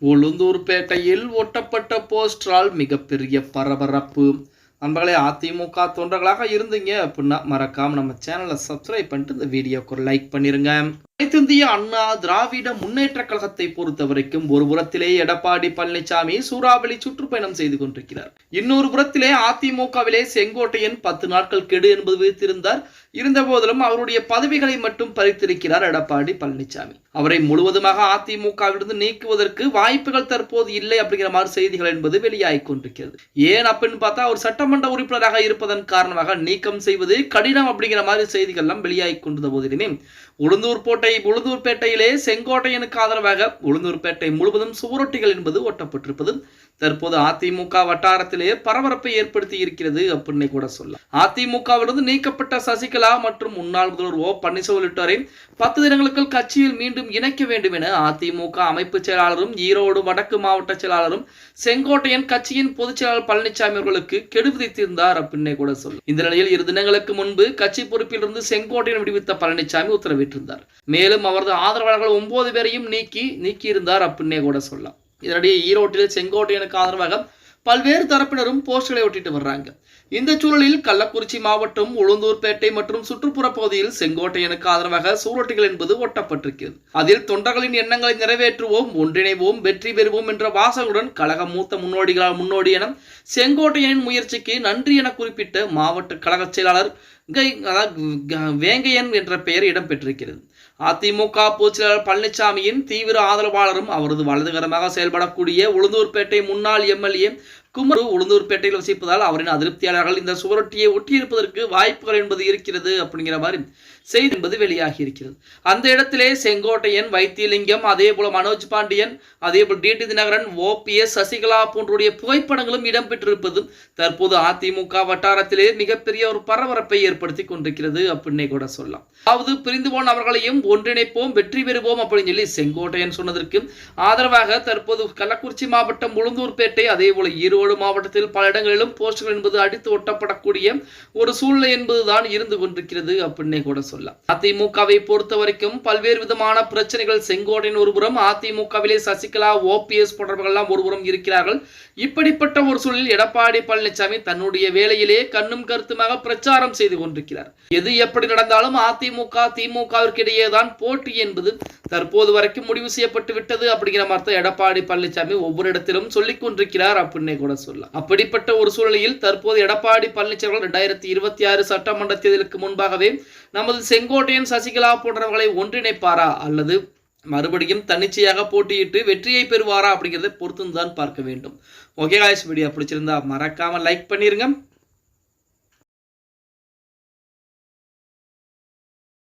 உளுந்தூர்பேட்டையில் ஒட்டப்பட்ட போஸ்டரால் மிகப்பெரிய பரபரப்பு. நண்பர்களே, அதிமுக தொண்டர்களாக இருந்தீங்க அப்படின்னா மறக்காம நம்ம சேனலை சப்ஸ்கிரைப் பண்ணிட்டு இந்த வீடியோக்கு ஒரு லைக் பண்ணிருங்க. அனைத்திந்திய அண்ணா திராவிட முன்னேற்ற கழகத்தை பொறுத்த வரைக்கும் ஒரு புறத்திலே எடப்பாடி பழனிசாமி சூறாவளி சுற்றுப்பயணம் செய்து கொண்டிருக்கிறார். இன்னொரு புறத்திலே அதிமுகவிலே செங்கோட்டையன் 10 நாட்கள் கெடு என்பது வைத்திருந்தார். இருந்த போதிலும் அவருடைய பதவிகளை மட்டும் பறித்திருக்கிறார் எடப்பாடி பழனிசாமி. அவரை முழுவதுமாக அதிமுகவிலிருந்து நீக்குவதற்கு வாய்ப்புகள் தற்போது இல்லை அப்படிங்கிற மாதிரி செய்திகள் என்பது வெளியாகி கொண்டிருக்கிறது. ஏன் அப்படின்னு பார்த்தா, அவர் சட்டமன்ற உறுப்பினராக இருப்பதன் காரணமாக நீக்கம் செய்வது கடினம் அப்படிங்கிற மாதிரி செய்திகள் எல்லாம் வெளியாகி கொண்டிருந்த போதிலுமே உளுந்தூர்பேட்டையிலே செங்கோட்டையனுக்கு ஆதரவாக உளுந்தூர்பேட்டை முழுவதும் சுவரொட்டிகள் என்பது ஒட்டப்பட்டிருப்பது தற்போது அதிமுக வட்டாரத்திலே பரபரப்பை ஏற்படுத்தி இருக்கிறது அப்படின்னு கூட சொல்லலாம். அதிமுகவிலிருந்து நீக்கப்பட்ட சசிகலா மற்றும் முன்னாள் முதல்வர் ஓ பன்னீர்செல்வம் உள்ளிட்டோரை 10 தினங்களுக்கு கட்சியில் மீண்டும் இணைக்க வேண்டும் என அதிமுக அமைப்பு செயலாளரும் ஈரோடு வடக்கு மாவட்ட செயலாளரும் செங்கோட்டையன் கட்சியின் பொதுச் செயலாளர் பழனிசாமி அவர்களுக்கு கெடு விதித்திருந்தார் அப்படின்னு கூட சொல்லும். இந்த நிலையில் 2 தினங்களுக்கு முன்பு கட்சி பொறுப்பில் இருந்து செங்கோட்டையன் விடுவித்த பழனிசாமி உத்தரவிட்டிருந்தார். மேலும் அவரது ஆதரவாளர்கள் 9 பேரையும் நீக்கியிருந்தார் அப்படின்னே கூட சொல்லலாம். இதனிடையே ஈரோட்டில் செங்கோட்டையனுக்கு ஆதரவாக பல்வேறு தரப்பினரும் போஸ்டர்களை ஒட்டிட்டு வர்றாங்க. இந்த சூழலில் கள்ளக்குறிச்சி மாவட்டம் உளுந்தூர்பேட்டை மற்றும் சுற்றுப்புற பகுதியில் செங்கோட்டையனுக்கு ஆதரவாக சுவரொட்டிகள் என்பது ஒட்டப்பட்டிருக்கிறது. அதில் தொண்டர்களின் எண்ணங்களை நிறைவேற்றுவோம், ஒன்றிணைவோம், வெற்றி பெறுவோம் என்ற வாசகங்களுடன் கழக மூத்த முன்னோடி என செங்கோட்டையனின் முயற்சிக்கு நன்றி என குறிப்பிட்ட மாவட்ட கழக செயலாளர் வேங்கையன் என்ற பெயர் இடம்பெற்றிருக்கிறது. அதிமுக பொதுச்செயலாளர் பழனிசாமியின் தீவிர ஆதரவாளரும் அவரது வலதுகரமாக செயல்படக்கூடிய உளுந்தூர்பேட்டை முன்னாள் எம்எல்ஏ குமரு உளுந்தூர்பேட்டையில் வசிப்பதால் அவரின் அதிருப்தியாளர்கள் இந்த சுவரொட்டியை ஒட்டியிருப்பதற்கு வாய்ப்புகள் என்பது இருக்கிறது அப்படிங்கிற மாதிரி செய்தி என்பது வெளியாகி இருக்கிறது. அந்த இடத்திலே செங்கோட்டையன், வைத்தியலிங்கம், அதே போல மனோஜ் பாண்டியன், அதே போல் டிடி தினகரன், ஓபிஎஸ், சசிகலா போன்றோருடைய புகைப்படங்களும் இடம்பெற்றிருப்பது தற்போது அதிமுக வட்டாரத்திலே மிகப்பெரிய ஒரு பரபரப்பை ஏற்படுத்தி கொண்டிருக்கிறது அப்படின்னே கூட சொல்லலாம். அதாவது பிரிந்து போன அவர்களையும் ஒன்றிணைப்போம், வெற்றி பெறுவோம் அப்படின்னு சொல்லி செங்கோட்டையன் சொன்னதற்கு ஆதரவாக தற்போது கள்ளக்குறிச்சி மாவட்டம் உளுந்தூர்பேட்டை, அதே போல ஈரோடு மாவட்டத்தில் பல இடங்களிலும் போஸ்டர்கள் என்பது அடித்து ஒட்டப்படக்கூடிய ஒரு சூழ்நிலை என்பதுதான் இருந்து கொண்டிருக்கிறது அப்படின்னே கூட சொல்லலாம். அதிமுகவை பொறுத்த வரைக்கும் பல்வேறு விதமான பிரச்சனைகள். செங்கோட்டையன் ஒருபுறம், அதிமுகவிலே சசிகலா, ஓபிஎஸ் போன்றவர்கள் எல்லாம் ஒருபுறம் இருக்கிறார்கள். இப்படிப்பட்ட ஒரு சூழலில் எடப்பாடி பழனிசாமி தன்னுடைய வேலையிலே கண்ணும் கருத்துமாக பிரச்சாரம் செய்து கொண்டிருக்கிறார். எது எப்படி நடந்தாலும் அதிமுக திமுகவிற்கு இடையேதான் போட்டி என்பது தற்போது வரைக்கும் முடிவு செய்யப்பட்டு விட்டது அப்படிங்கிற மாதிரி எடப்பாடி பழனிசாமி ஒவ்வொரு இடத்திலும் சொல்லிக் கொண்டிருக்கிறார் அப்படின்னே கூட சொல்லலாம். அப்படிப்பட்ட ஒரு சூழலில் தற்போது எடப்பாடி பழனிசாமி 2026 சட்டமன்ற தேர்தலுக்கு முன்பாகவே நமது செங்கோட்டையன், சசிகலா போன்றவர்களை ஒன்றிணைப்பாரா அல்லது மறுபடியும் தன்னிச்சையாக போட்டியிட்டு வெற்றியை பெறுவாரா அப்படிங்கிறத பொறுத்து தான் பார்க்க வேண்டும். ஓகே காய்ஸ், வீடியோ பிடிச்சிருந்தா மறக்காம லைக் பண்ணிருங்க.